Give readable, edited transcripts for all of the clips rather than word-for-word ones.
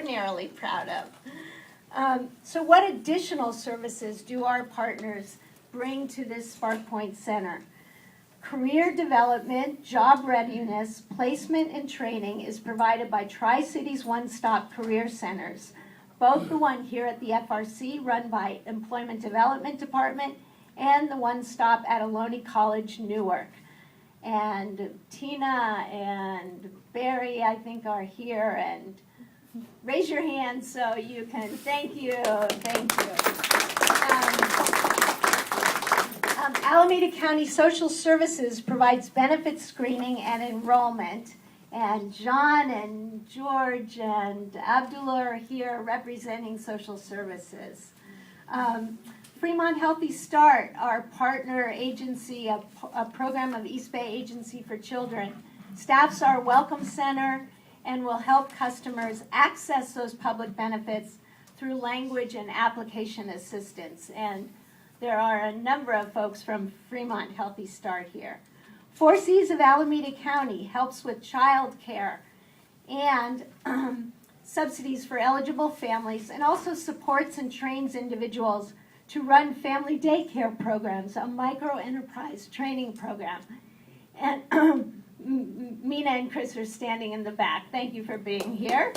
extraordinarily proud of. So what additional services do our partners bring to this SparkPoint Center? Career development, job readiness, placement, and training is provided by Tri-Cities One-Stop Career Centers, both the one here at the FRC run by Employment Development Department and the one-stop at Ohlone College, Newark. And Tina and Barry, I think, are here, and raise your hand so you can, thank you. Alameda County Social Services provides benefit screening and enrollment, and John and George and Abdullah are here representing social services. Fremont Healthy Start, our partner agency, a program of East Bay Agency for Children, staffs our Welcome Center and will help customers access those public benefits through language and application assistance. And there are a number of folks from Fremont Healthy Start here. Four Cs of Alameda County helps with child care and subsidies for eligible families, and also supports and trains individuals to run family daycare programs, a micro-enterprise training program. And Mina and Chris are standing in the back. Thank you for being here.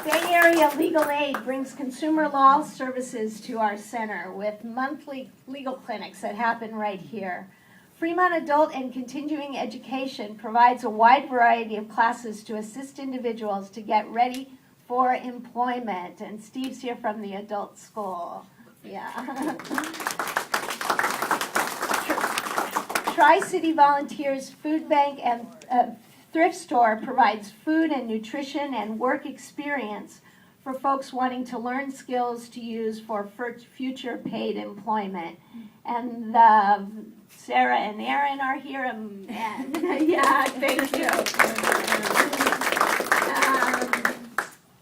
Bay Area Legal Aid brings consumer law services to our center with monthly legal clinics that happen right here. Fremont Adult and Continuing Education provides a wide variety of classes to assist individuals to get ready for employment. And Steve's here from the adult school. Yeah. Tri-City Volunteers Food Bank and Thrift Store provides food and nutrition and work experience for folks wanting to learn skills to use for future paid employment. And Sarah and Aaron are here, and yeah, thank you.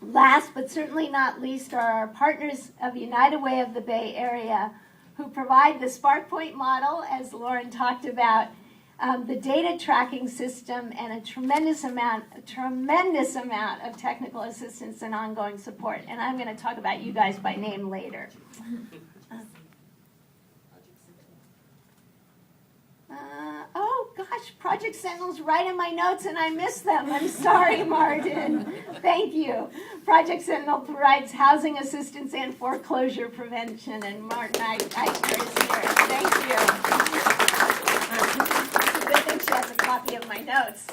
Last but certainly not least are our partners of United Way of the Bay Area, who provide the SparkPoint model, as Lauren talked about, the data tracking system, and a tremendous amount of technical assistance and ongoing support. And I'm going to talk about you guys by name later. Oh gosh, Project Sentinel's right in my notes and I missed them. I'm sorry, Martin. Thank you. Project Sentinel provides housing assistance and foreclosure prevention, and Martin Eichner is here. Thank you. It's a good thing she has a copy of my notes.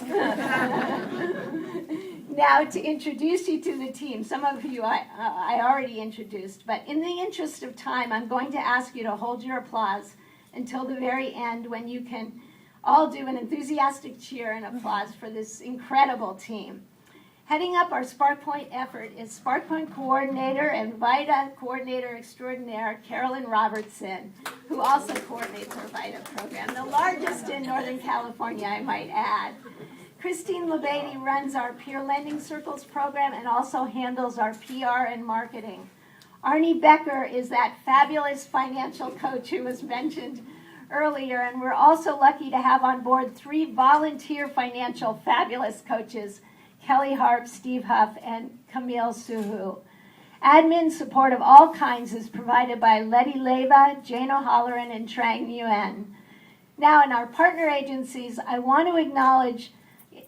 Now to introduce you to the team. Some of you I already introduced, but in the interest of time, I'm going to ask you to hold your applause until the very end, when you can all do an enthusiastic cheer and applause for this incredible team. Heading up our SparkPoint effort is SparkPoint Coordinator and VITA Coordinator Extraordinaire, Carolyn Robertson, who also coordinates our VITA program, the largest in Northern California, I might add. Christine Labady runs our Peer Lending Circles program and also handles our PR and marketing. Arnie Becker is that fabulous financial coach who was mentioned earlier, and we're also lucky to have on board 3 volunteer financial fabulous coaches, Kelly Harp, Steve Huff, and Camille Suhu. Admin support of all kinds is provided by Letty Leva, Jane O'Halloran, and Trang Nguyen. Now, in our partner agencies, I want to acknowledge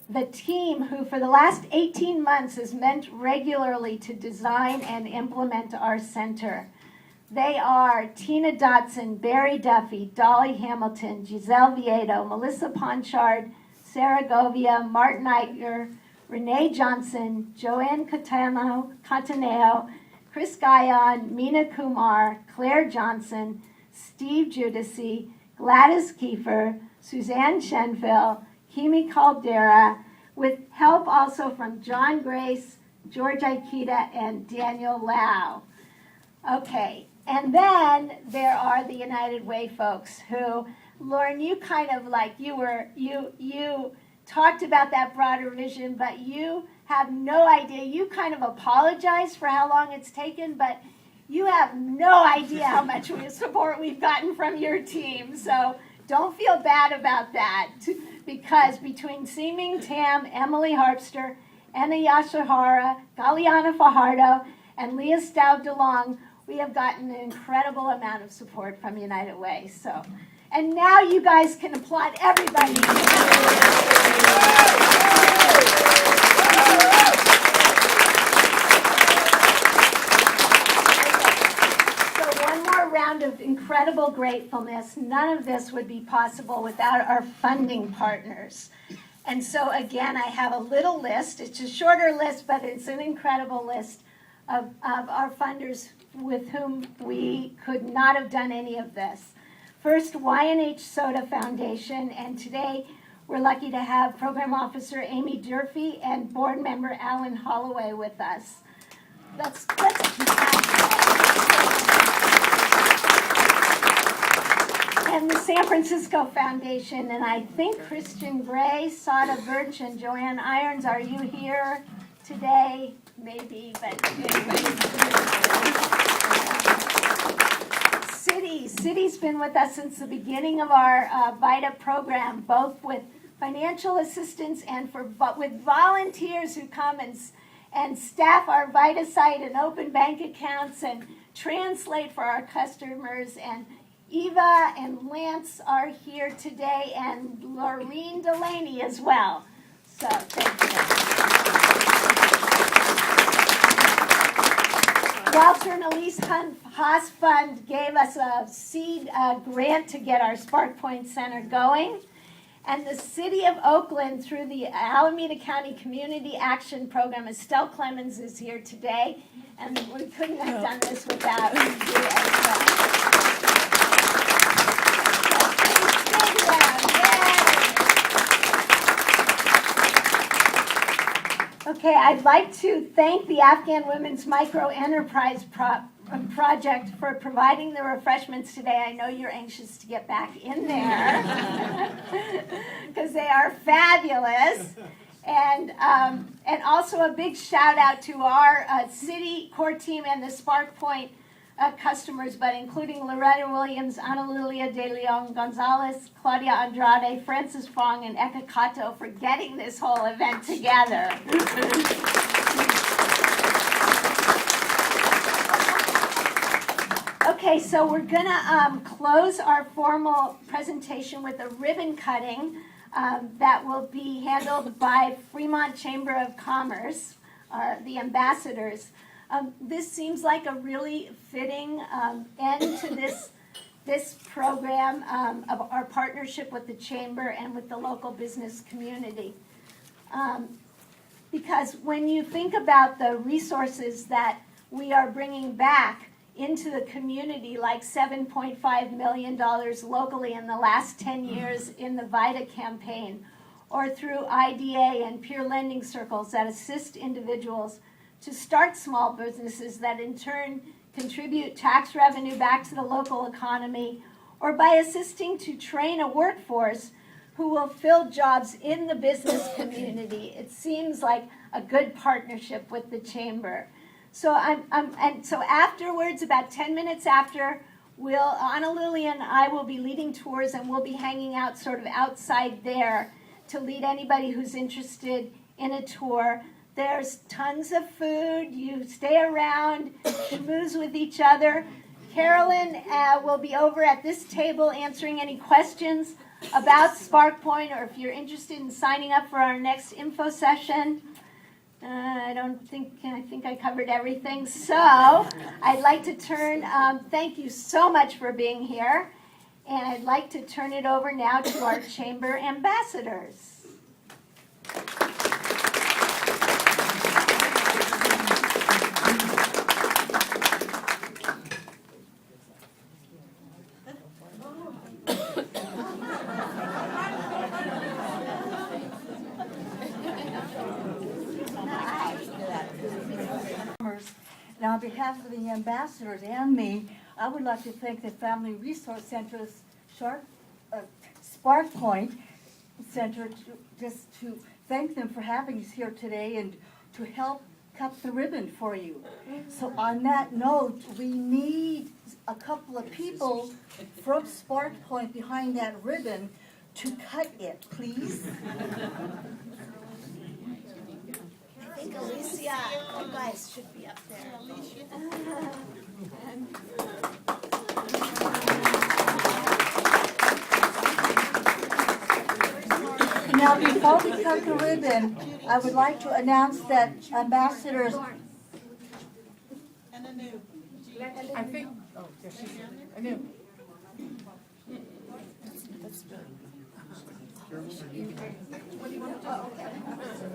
the team who for the last 18 months has met regularly to design and implement our center. They are Tina Dotson, Barry Duffy, Dolly Hamilton, Giselle Vieto, Melissa Ponchard, Sarah Govia, Martin Eichner, Renee Johnson, Joanne Cataneo, Chris Guyon, Mina Kumar, Claire Johnson, Steve Judici, Gladys Kiefer, Suzanne Shenville, Kimi Caldera, with help also from John Grace, George Aikita, and Daniel Lau. Okay, and then there are the United Way folks who, Lauren, you kind of like, you talked about that broader vision, but you have no idea. You kind of apologize for how long it's taken, but you have no idea how much support we've gotten from your team. So don't feel bad about that, because between Seeming Tam, Emily Harpster, Anna Yashihara, Galiana Fajardo, and Leah Stout DeLong, we have gotten an incredible amount of support from United Way. So, and now you guys can applaud everybody. Round of incredible gratefulness. None of this would be possible without our funding partners. And so again, I have a little list. It's a shorter list, but it's an incredible list of our funders with whom we could not have done any of this. First, Y&H Soda Foundation, and today we're lucky to have Program Officer Amy Durfee and Board Member Alan Holloway with us. Let's and the San Francisco Foundation, and I think Christian Gray, Sada Birch, and Joanne Irons, are you here today? Maybe, but anyway. City's been with us since the beginning of our VITA program, both with financial assistance and with volunteers who come and staff our VITA site and open bank accounts and translate for our customers. And Eva and Lance are here today, and Laureen Delaney as well. So thank you. Walter and Elise Haas Fund gave us a seed grant to get our SparkPoint Center going. And the City of Oakland, through the Alameda County Community Action Program, Estelle Clemens is here today, and we couldn't have done this without you as well. Okay, I'd like to thank the Afghan Women's Micro Enterprise Project for providing the refreshments today. I know you're anxious to get back in there because they are fabulous. And also a big shout out to our city core team and the SparkPoint customers, but including Loretta Williams, Ana Lilia de Leon Gonzalez, Claudia Andrade, Francis Fong, and Eka Kato for getting this whole event together. Okay, so we're going to close our formal presentation with a ribbon cutting that will be handled by Fremont Chamber of Commerce, the ambassadors. This seems like a really fitting end to this program of our partnership with the Chamber and with the local business community. Because when you think about the resources that we are bringing back into the community, like $7.5 million locally in the last 10 years in the VITA campaign, or through IDA and peer lending circles that assist individuals to start small businesses that in turn contribute tax revenue back to the local economy, or by assisting to train a workforce who will fill jobs in the business community. It seems like a good partnership with the Chamber. So so afterwards, about 10 minutes after, Ana Lily and I will be leading tours, and we'll be hanging out sort of outside there to lead anybody who's interested in a tour. There's tons of food. You stay around, schmooze with each other. Carolyn will be over at this table answering any questions about SparkPoint, or if you're interested in signing up for our next info session. I think I covered everything. So I'd like to thank you so much for being here. And I'd like to turn it over now to our Chamber ambassadors. And on behalf of the ambassadors and me, I would like to thank the Family Resource Center's SparkPoint Center, just to thank them for having us here today and to help cut the ribbon for you. So on that note, we need a couple of people from SparkPoint behind that ribbon to cut it, please. Alicia, you guys should be up there. Now, before we cut the ribbon, I would like to announce that ambassadors, I think, oh, there she's, I knew.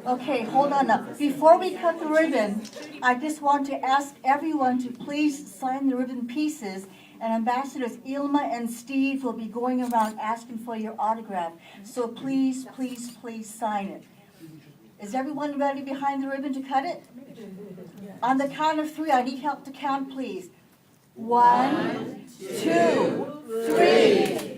okay, hold on now. Before we cut the ribbon, I just want to ask everyone to please sign the ribbon pieces, and Ambassadors Ilma and Steve will be going around asking for your autograph. So please, please, please sign it. Is everyone ready behind the ribbon to cut it? On the count of 3, I need help to count, please. 1, 2, 3.